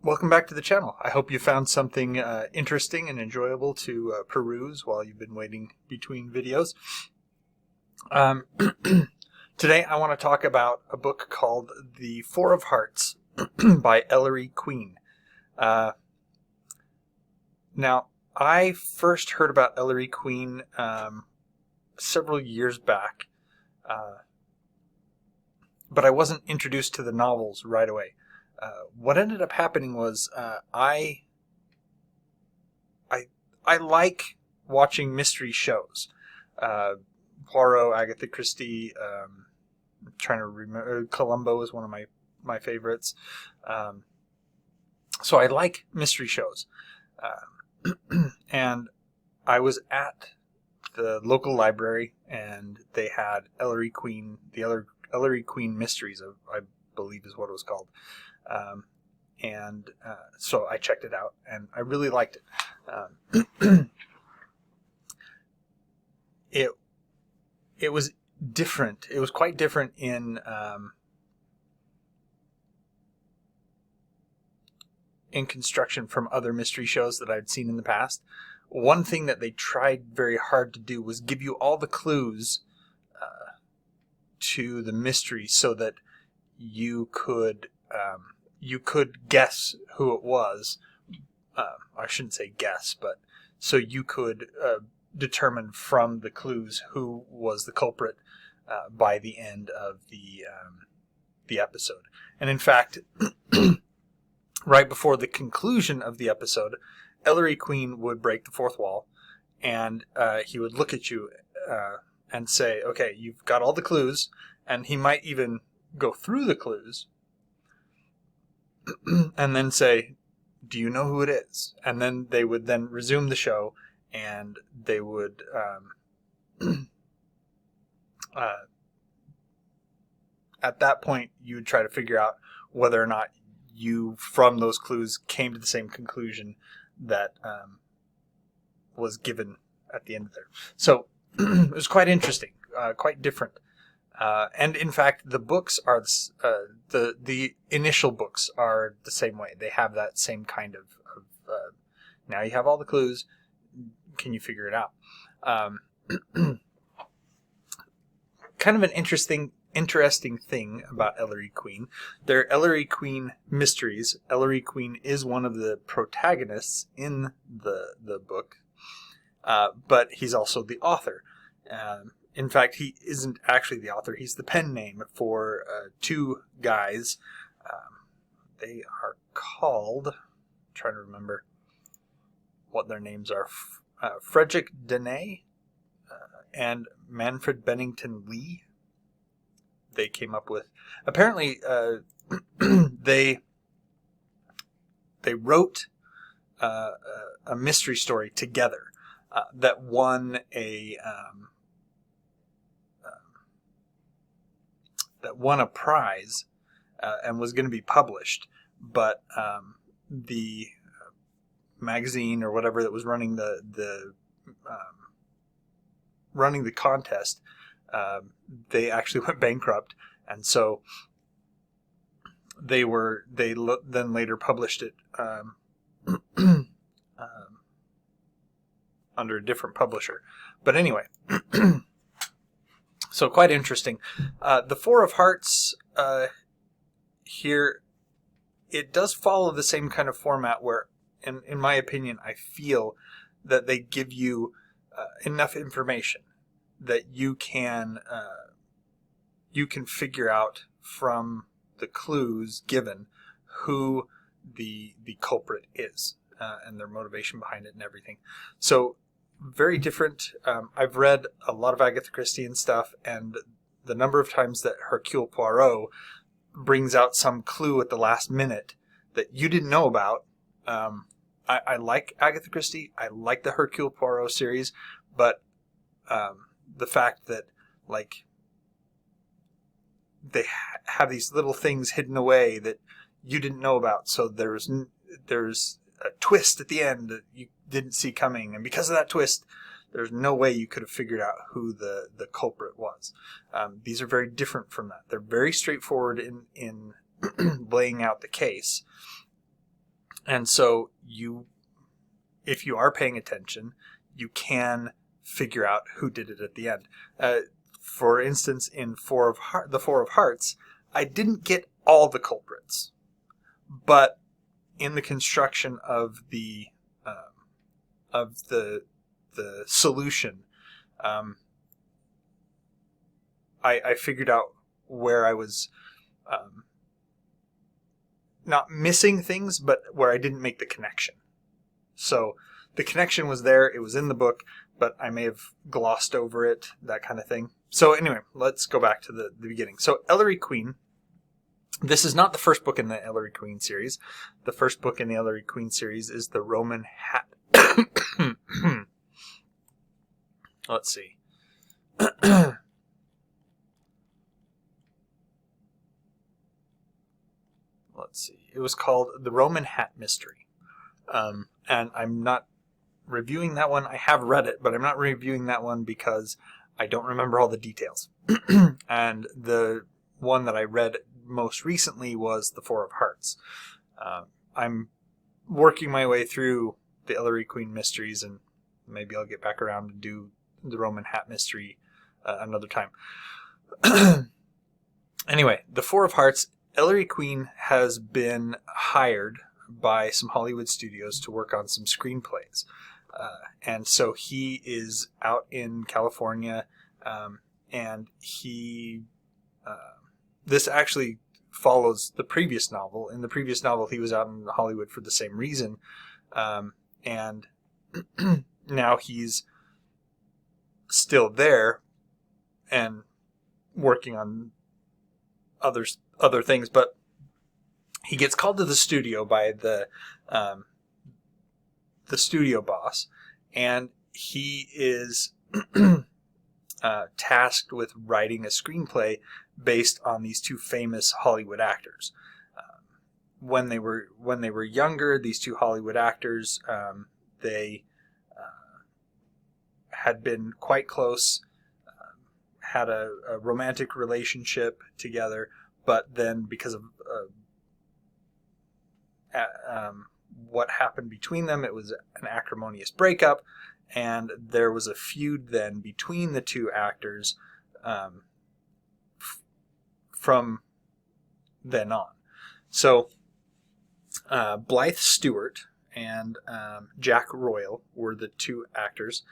Welcome back to the channel. I hope you found something interesting and enjoyable to peruse while you've been waiting between videos. Today I want to talk about a book called The Four of Hearts by Ellery Queen. Now, I first heard about Ellery Queen several years back, but I wasn't introduced to the novels right away. What ended up happening was I like watching mystery shows. Poirot, Agatha Christie, I'm trying to remember, Columbo is one of my favorites. So I like mystery shows. And I was at the local library and they had Ellery Queen, the Ellery Queen Mysteries, I believe is what it was called. So I checked it out and I really liked it. It was different. It was quite different in construction from other mystery shows that I'd seen in the past. One thing that they tried very hard to do was give you all the clues to the mystery so that you could guess who it was. I shouldn't say guess, but so you could determine from the clues who was the culprit by the end of the episode. And in fact, right before the conclusion of the episode, Ellery Queen would break the fourth wall, and he would look at you and say, "Okay, you've got all the clues," and he might even go through the clues and then say, "Do you know who it is?" And then they would then resume the show, and they would at that point you would try to figure out whether or not you, from those clues, came to the same conclusion that was given at the end of there. So it was quite interesting, quite different. And in fact, the books are the initial books are the same way. They have that same kind of now you have all the clues. Can you figure it out? Kind of an interesting thing about Ellery Queen. They're Ellery Queen mysteries. Ellery Queen is one of the protagonists in the book, but he's also the author. In fact, he isn't actually the author. He's the pen name for two guys. They are called, I'm trying to remember what their names are, Frederick Dene and Manfred Bennington Lee. They came up with, apparently they wrote a mystery story together that won a prize and was going to be published, but the magazine or whatever that was running the contest, they actually went bankrupt, and so they then later published it under a different publisher. But anyway, so quite interesting. The Four of Hearts here, it does follow the same kind of format where, in my opinion, I feel that they give you enough information that you can figure out from the clues given who the culprit is and their motivation behind it and everything. So very different. I've read a lot of Agatha Christie and stuff, and the number of times that Hercule Poirot brings out some clue at the last minute that you didn't know about. I like Agatha Christie. I like the Hercule Poirot series, but the fact that they have these little things hidden away that you didn't know about, so there's a twist at the end that you didn't see coming, and because of that twist, there's no way you could have figured out who the culprit was. These are very different from that. They're very straightforward in laying out the case, And so if you are paying attention, you can figure out who did it at the end. For instance, in the Four of Hearts, I didn't get all the culprits, but in the construction of the solution, I figured out where I was not missing things, but where I didn't make the connection. So the connection was there, it was in the book, but I may have glossed over it, that kind of thing. So anyway, let's go back to the beginning. So Ellery Queen, this is not the first book in the Ellery Queen series. The first book in the Ellery Queen series is The Roman Hat. Let's see. It was called The Roman Hat Mystery. And I'm not reviewing that one. I have read it, but I'm not reviewing that one because I don't remember all the details. And the one that I read most recently was The Four of Hearts. I'm working my way through the Ellery Queen mysteries, and maybe I'll get back around and do the Roman Hat Mystery another time. Anyway, The Four of Hearts, Ellery Queen has been hired by some Hollywood studios to work on some screenplays. And so he is out in California, and this actually follows the previous novel. In the previous novel, he was out in Hollywood for the same reason. And now he's still there and working on other things, but he gets called to the studio by the studio boss, and he is tasked with writing a screenplay based on these two famous Hollywood actors. When they were younger, these two Hollywood actors, they had been quite close, had a romantic relationship together, but then because of what happened between them, it was an acrimonious breakup, and there was a feud then between the two actors from then on. So Blythe Stewart and Jack Royal were the two actors,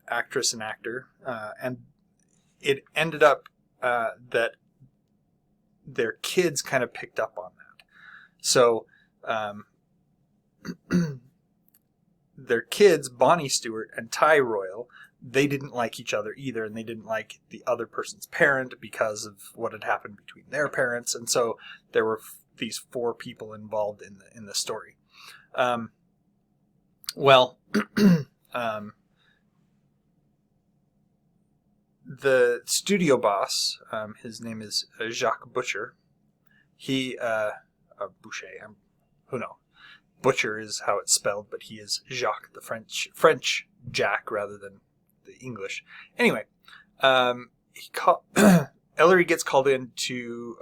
actress and actor, and it ended up that their kids kind of picked up on that. So their kids, Bonnie Stewart and Ty Royal, they didn't like each other either, and they didn't like the other person's parent because of what had happened between their parents, and so there were these four people involved in the story. The studio boss, his name is Jacques Butcher. Boucher, who knows? Butcher is how it's spelled, but he is Jacques, the French Jack rather than the English. Anyway, Ellery gets called in to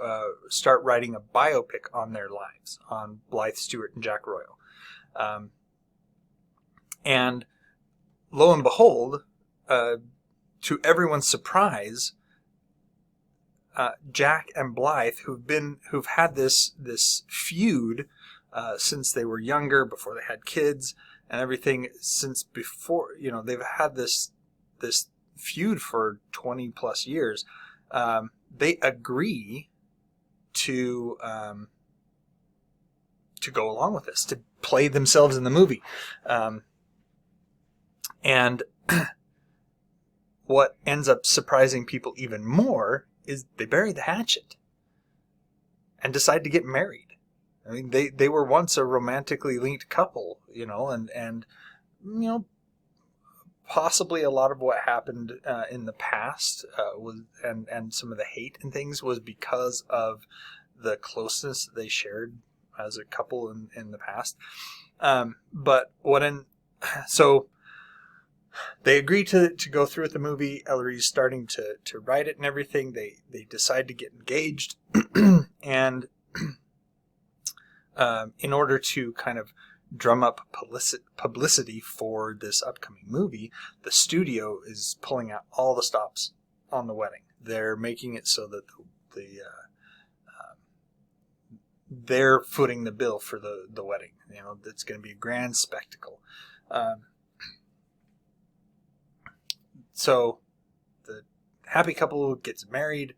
start writing a biopic on their lives, on Blythe Stewart and Jack Royal. And lo and behold, to everyone's surprise, Jack and Blythe, who've had this feud since they were younger, before they had kids and everything, since before, they've had this feud for 20 plus years. They agree to go along with this, to play themselves in the movie, and what ends up surprising people even more is they bury the hatchet and decide to get married. I mean, they were once a romantically linked couple, and possibly a lot of what happened in the past was and some of the hate and things was because of the closeness they shared as a couple in the past. So they agree to go through with the movie. Ellery's starting to write it and everything. They decide to get engaged, and in order to kind of drum up publicity for this upcoming movie, the studio is pulling out all the stops on the wedding. They're making it so that they're footing the bill for the wedding. You know, it's going to be a grand spectacle. So the happy couple gets married.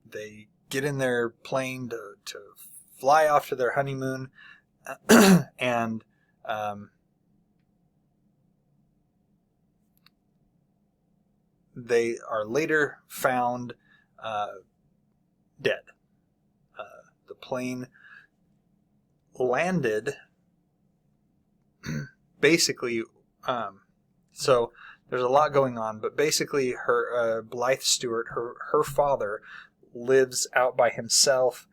They get in their plane to fly off to their honeymoon, and they are later found dead. The plane landed basically, so there's a lot going on, but basically her Blythe Stewart, her father, lives out by himself.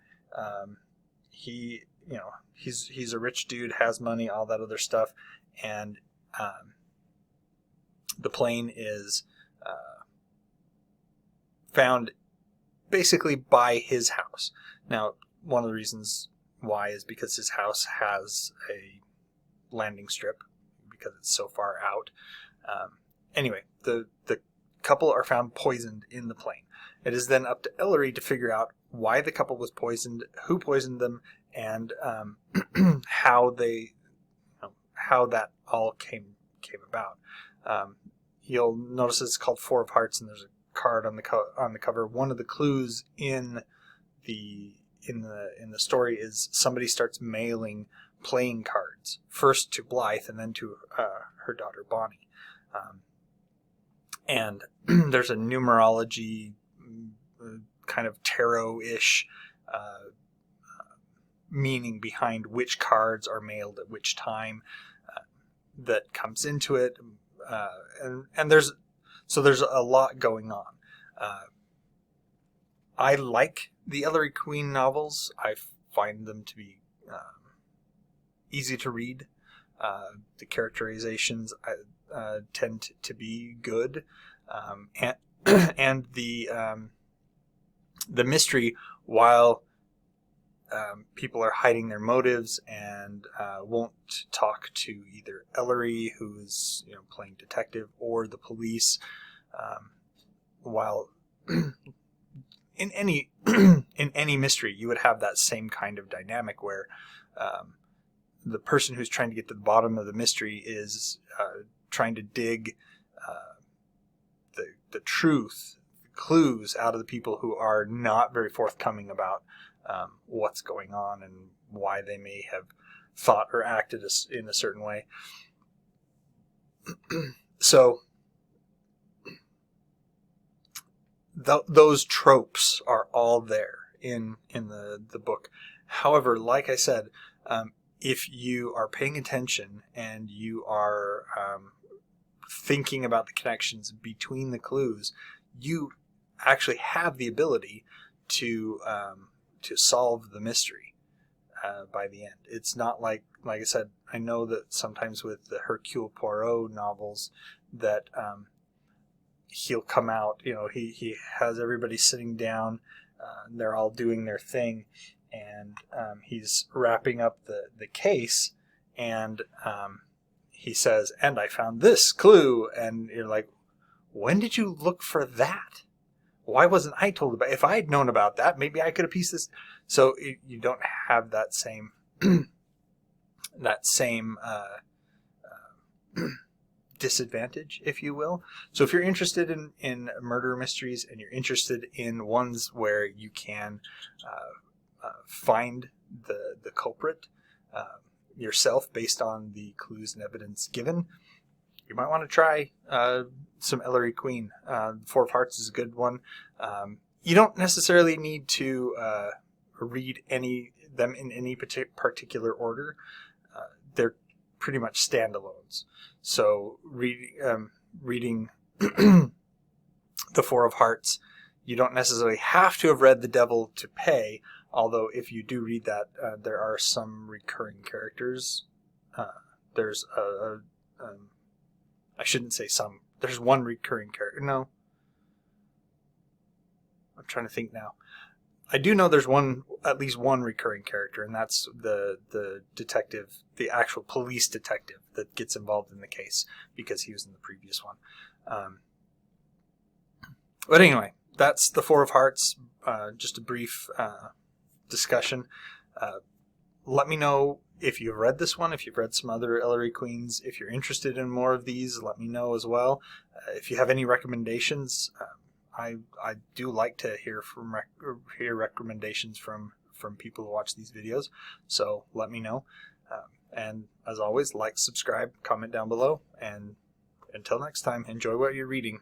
He's a rich dude, has money, all that other stuff, and the plane is found basically by his house. Now, one of the reasons why is because his house has a landing strip because it's so far out. Anyway, the couple are found poisoned in the plane. It is then up to Ellery to figure out why the couple was poisoned, who poisoned them, and how that all came about. You'll notice it's called Four of Hearts, and there's a card on the cover. One of the clues in the story is somebody starts mailing playing cards, first to Blythe and then to her daughter Bonnie. And there's a numerology kind of tarot-ish meaning behind which cards are mailed at which time that comes into it. And there's a lot going on. I like the Ellery Queen novels. I find them to be easy to read. The characterizations tend to be good, and the mystery, while people are hiding their motives and won't talk to either Ellery, who's playing detective, or the police, while in any mystery you would have that same kind of dynamic where the person who's trying to get to the bottom of the mystery is trying to dig the truth, the clues out of the people who are not very forthcoming about what's going on and why they may have thought or acted in a certain way. So those tropes are all there in the book. However, like I said, if you are paying attention and you are thinking about the connections between the clues, you actually have the ability to solve the mystery by the end. It's not like I said, I know that sometimes with the Hercule Poirot novels that he'll come out, he has everybody sitting down, they're all doing their thing, and he's wrapping up the case, and he says, "And I found this clue," and you're like, when did you look for that? Why wasn't I told about it? If I had known about that, maybe I could have pieced this. So you don't have that same disadvantage, if you will. So if you're interested in murder mysteries and you're interested in ones where you can find the culprit yourself based on the clues and evidence given, you might want to try some Ellery Queen. Four of Hearts is a good one. You don't necessarily need to read them in any particular order. They're pretty much standalones. So reading the Four of Hearts, you don't necessarily have to have read The Devil to Pay, although if you do read that, there are some recurring characters. There's I shouldn't say some. There's one recurring character. No. I'm trying to think now. I do know there's at least one recurring character, and that's the detective, the actual police detective that gets involved in the case because he was in the previous one. But anyway, that's the Four of Hearts. Just a brief discussion. Let me know if you've read this one, if you've read some other Ellery Queens. If you're interested in more of these, let me know as well. If you have any recommendations, I do like to hear recommendations from people who watch these videos. So let me know. And as always, like, subscribe, comment down below. And until next time, enjoy what you're reading.